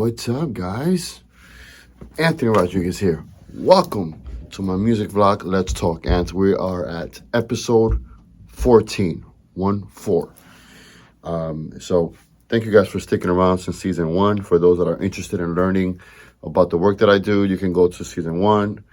What's up, guys? Anthony Rodriguez here. Welcome to my music vlog, Let's Talk. And we are at episode 14, 1-4. So thank you guys for sticking around since season 1. For those that are interested in learning about the work that I do, you can go to season 1,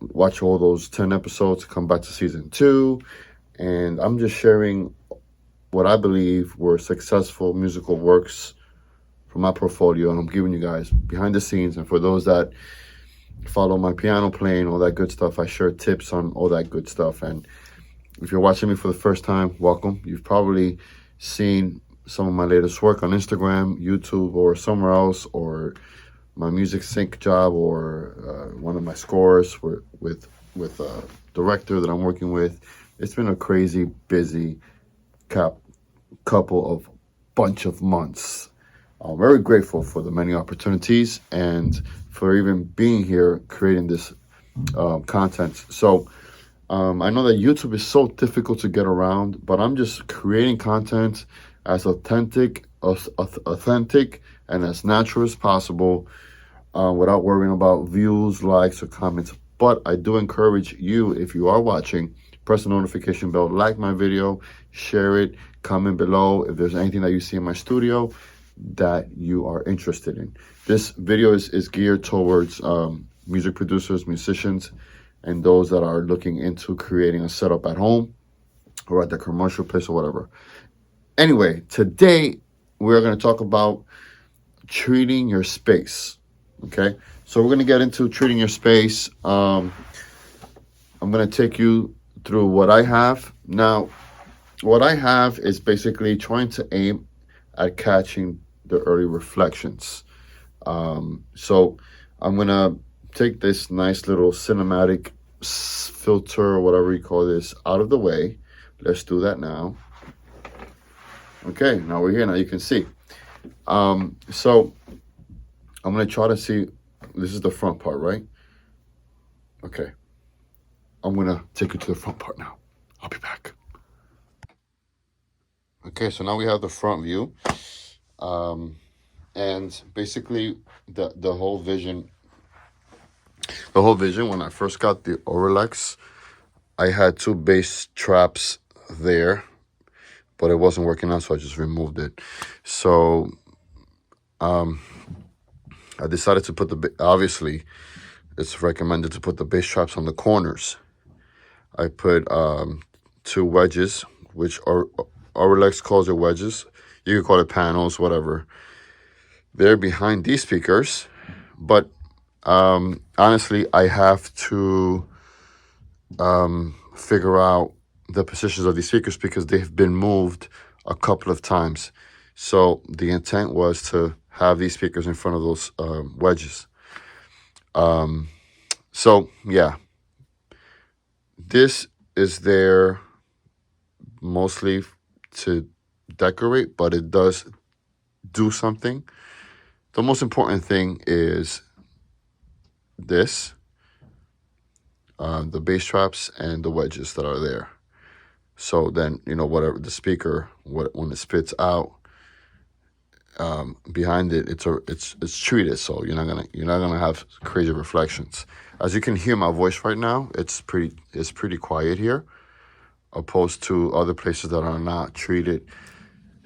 watch all those 10 episodes, come back to season 2. And I'm just sharing what I believe were successful musical works from my portfolio, and I'm giving you guys behind the scenes. And for those that follow my piano playing, all that good stuff, I share tips on all that good stuff. And if you're watching me for the first time, welcome. You've probably seen some of my latest work on Instagram, YouTube, or somewhere else, or my music sync job, or one of my scores with a director that I'm working with. It's been a crazy busy couple of bunch of months. I'm very grateful for the many opportunities and for even being here creating this content. So I know that YouTube is so difficult to get around, but I'm just creating content as authentic and as natural as possible without worrying about views, likes, or comments. But I do encourage you, if you are watching, press the notification bell, like my video, share it, comment below if there's anything that you see in my studio that you are interested in. This video is geared towards music producers, musicians, and those that are looking into creating a setup at home or at the commercial place or whatever. Anyway, today we're going to talk about treating your space. Okay, so we're going to get into treating your space. I'm going to take you through what I have. Now, what I have is basically trying to aim at catching the early reflections. So I'm going to take this nice little cinematic filter, or whatever you call this, out of the way. Let's do that now. Okay, now we're here. Now you can see. So I'm going to try to see. This is the front part, right? Okay. I'm going to take you to the front part now. I'll be back. Okay, so now we have the front view. And basically the whole vision when I first got the Orlex, I had 2 bass traps there, but it wasn't working out, so I just removed it. So I decided to put obviously it's recommended to put the bass traps on the corners. I put 2 wedges, which Orlex calls it wedges. You could call it panels, whatever. They're behind these speakers, but honestly, I have to figure out the positions of these speakers because they've been moved a couple of times. So the intent was to have these speakers in front of those wedges. So yeah, this is there mostly to decorate, but it does do something. The most important thing is this, the bass traps and the wedges that are there. So then, whatever the speaker, when it spits out, behind it, it's treated, so you're not gonna have crazy reflections. As you can hear my voice right now, it's pretty quiet here, opposed to other places that are not treated.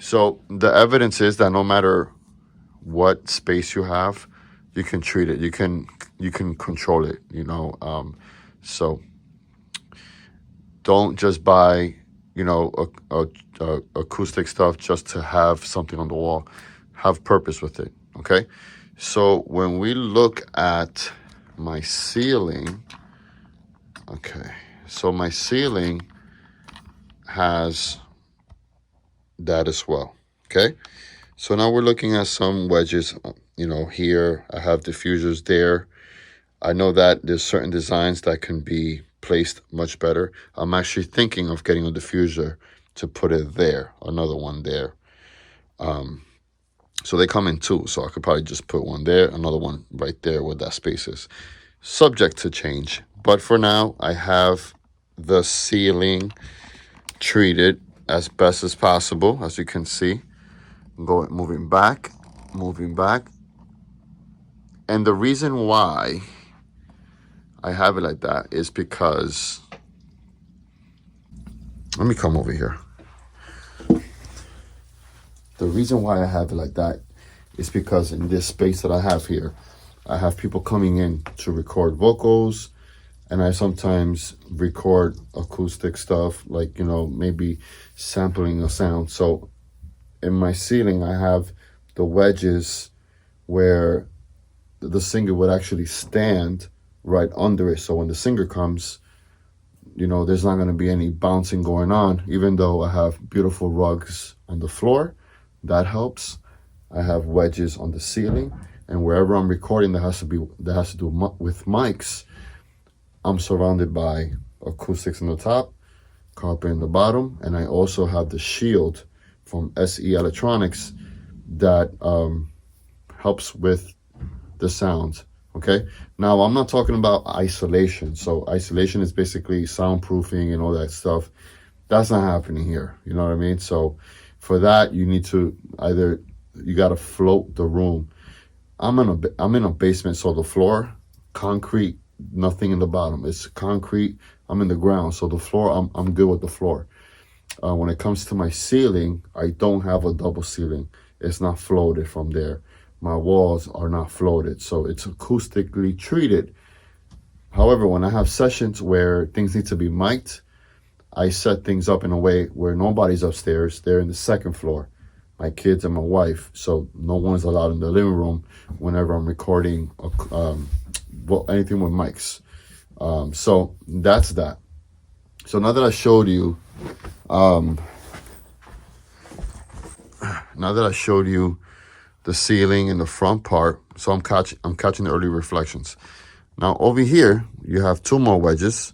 So the evidence is that no matter what space you have, you can treat it. You can control it. So don't just buy acoustic stuff just to have something on the wall. Have purpose with it. Okay. So when we look at my ceiling, so my ceiling has that as well. Okay. So now we're looking at some wedges, here. I have diffusers there. I know that there's certain designs that can be placed much better. I'm actually thinking of getting a diffuser to put it there, another one there. So they come in 2, so I could probably just put one there, another one right there where that space is. Subject to change. But for now, I have the ceiling treated as best as possible, as you can see. Moving back. And the reason why I have it like that is because, let me come over here. The reason why I have it like that is because in this space that I have here, I have people coming in to record vocals, and I sometimes record acoustic stuff, like, you know, maybe sampling a sound. So in my ceiling, I have the wedges where the singer would actually stand right under it. So when the singer comes, you know, there's not going to be any bouncing going on, even though I have beautiful rugs on the floor. That helps. I have wedges on the ceiling, and wherever I'm recording that has to do with mics, I'm surrounded by acoustics on the top, carpet in the bottom, and I also have the shield from SE Electronics that helps with the sound. Okay, now I'm not talking about isolation. So isolation is basically soundproofing and all that stuff. That's not happening here. You know what I mean? So for that, you need to you got to float the room. I'm in a basement, so the floor, concrete, nothing in the bottom. It's concrete. I'm in the ground, so the floor, I'm good with the floor. When it comes to my ceiling, I don't have a double ceiling. It's not floated from there. My walls are not floated, so it's acoustically treated. However, when I have sessions where things need to be mic'd, I set things up in a way where nobody's upstairs. They're in the second floor, my kids and my wife. So no one's allowed in the living room whenever I'm recording anything with mics. So that's that. So now that I showed you, the ceiling and the front part, so I'm catching the early reflections. Now over here, you have two more wedges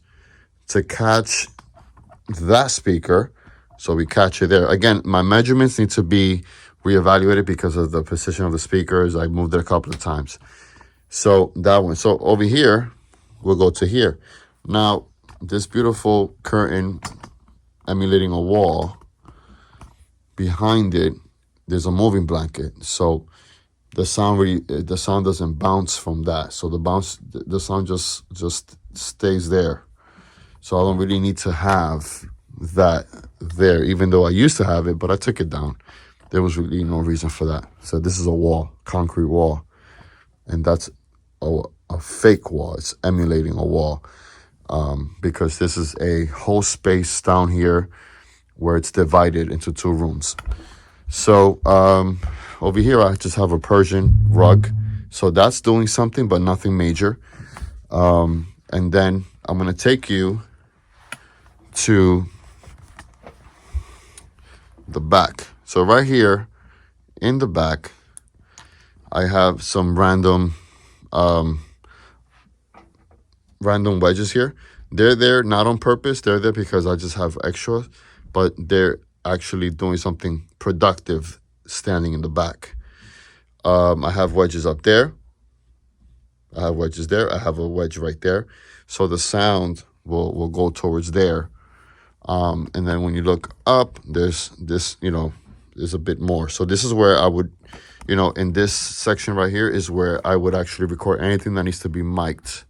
to catch that speaker, so we catch it there. Again, my measurements need to be reevaluated because of the position of the speakers. I moved it a couple of times. So that one. So over here, we'll go to here. Now, this beautiful curtain emulating a wall, behind it, there's a moving blanket. So the sound doesn't bounce from that. So the sound just stays there. So I don't really need to have that there, even though I used to have it, but I took it down. There was really no reason for that. So this is a wall, concrete wall, and that's a fake wall. It's emulating a wall, because this is a whole space down here where it's divided into two rooms. So over here, I just have a Persian rug. So that's doing something, but nothing major. And then I'm going to take you to the back. So right here in the back, I have some random wedges here. They're there not on purpose. They're there because I just have extra, but they're actually doing something productive standing in the back. I have wedges up there. I have wedges there. I have a wedge right there. So the sound will go towards there. And then when you look up, there's this, there's a bit more. So this is where I would, in this section right here is where I would actually record anything that needs to be mic'd.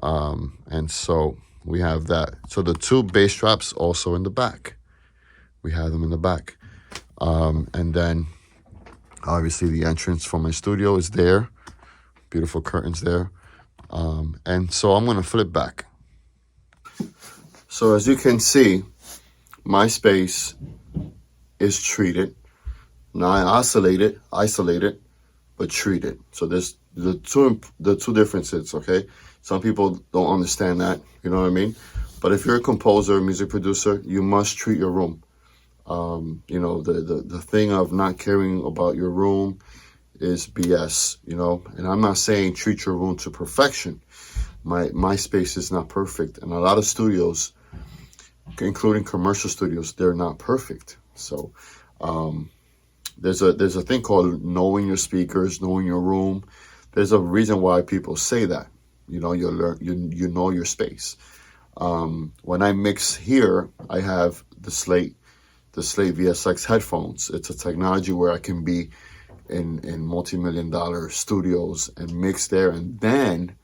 And so we have that. So the two bass straps also in the back. We have them in the back. And then obviously the entrance for my studio is there. Beautiful curtains there. And so I'm going to flip back. So as you can see, my space is treated. Now I isolate it, but treated. So there's the two differences, okay? Some people don't understand that, you know what I mean? But if you're a composer, music producer, you must treat your room. The thing of not caring about your room is BS, and I'm not saying treat your room to perfection. My space is not perfect, and a lot of studios, including commercial studios, they're not perfect. So there's a thing called knowing your speakers, knowing your room. There's a reason why people say that. You know your space. When I mix here, I have the Slate VSX headphones. It's a technology where I can be in multi-million-dollar studios and mix there, and then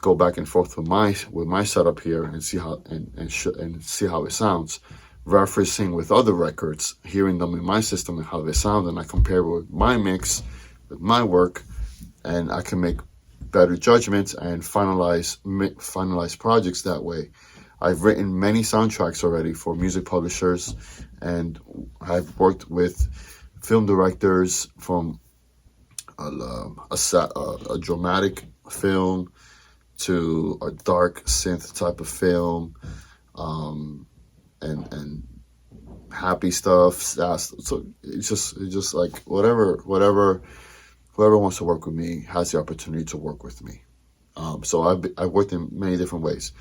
go back and forth with my setup here and see how and see how it sounds, referencing with other records, hearing them in my system and how they sound, and I compare it with my mix, with my work, and I can make better judgments and finalize projects that way. I've written many soundtracks already for music publishers, and I've worked with film directors from a dramatic film to a dark synth type of film, and happy stuff. So it's just like whoever wants to work with me has the opportunity to work with me. So I've worked in many different ways.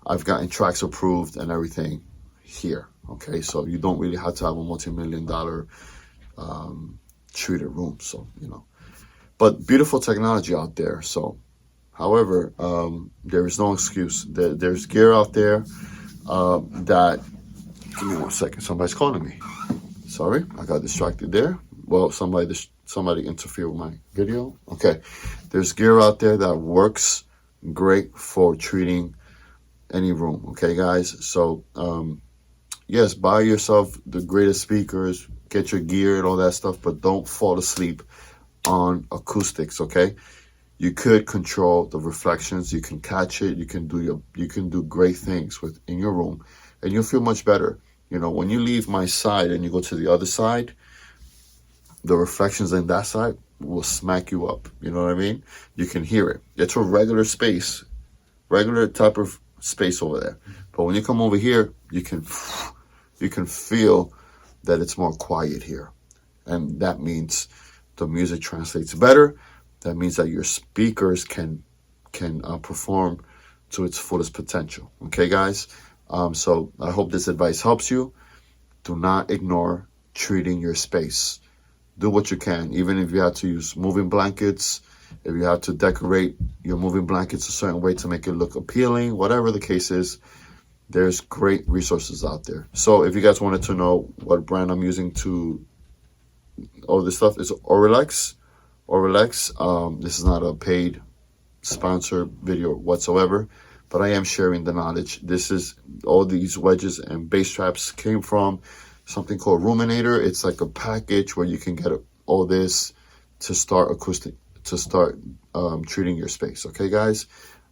I've gotten tracks approved and everything here. Okay, so you don't really have to have a multi-million-dollar treated room. So but beautiful technology out there. So, however, there is no excuse. There's gear out there that. Give me 1 second. Somebody's calling me. Sorry, I got distracted there. Well, somebody interfered with my video. Okay, there's gear out there that works great for treating any room. Okay, guys. So, yes, buy yourself the greatest speakers, get your gear and all that stuff, but don't fall asleep on acoustics. Okay, you could control the reflections. You can catch it. You can do great things in your room, and you'll feel much better. When you leave my side and you go to the other side, the reflections in that side will smack you up. You know what I mean? You can hear it. It's a regular space, regular type of space over there. But when you come over here, you can feel that it's more quiet here. And that means the music translates better. That means that your speakers can perform to its fullest potential. Okay, guys? So I hope this advice helps you. Do not ignore treating your space. Do what you can, even if you have to use moving blankets, if you have to decorate your moving blankets a certain way to make it look appealing, whatever the case is, there's great resources out there. So if you guys wanted to know what brand I'm using to all this stuff, is Auralex. This is not a paid sponsor video whatsoever, but I am sharing the knowledge. This is all these wedges and bass traps came from something called Ruminator. It's like a package where you can get all this to start treating your space. Okay, guys?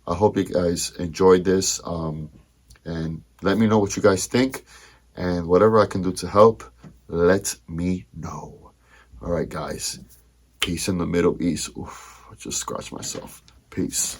I hope you guys enjoyed this, and let me know what you guys think, and whatever I can do to help, let me know. All right, guys. Peace in the Middle East. Oof, I just scratched myself. Peace.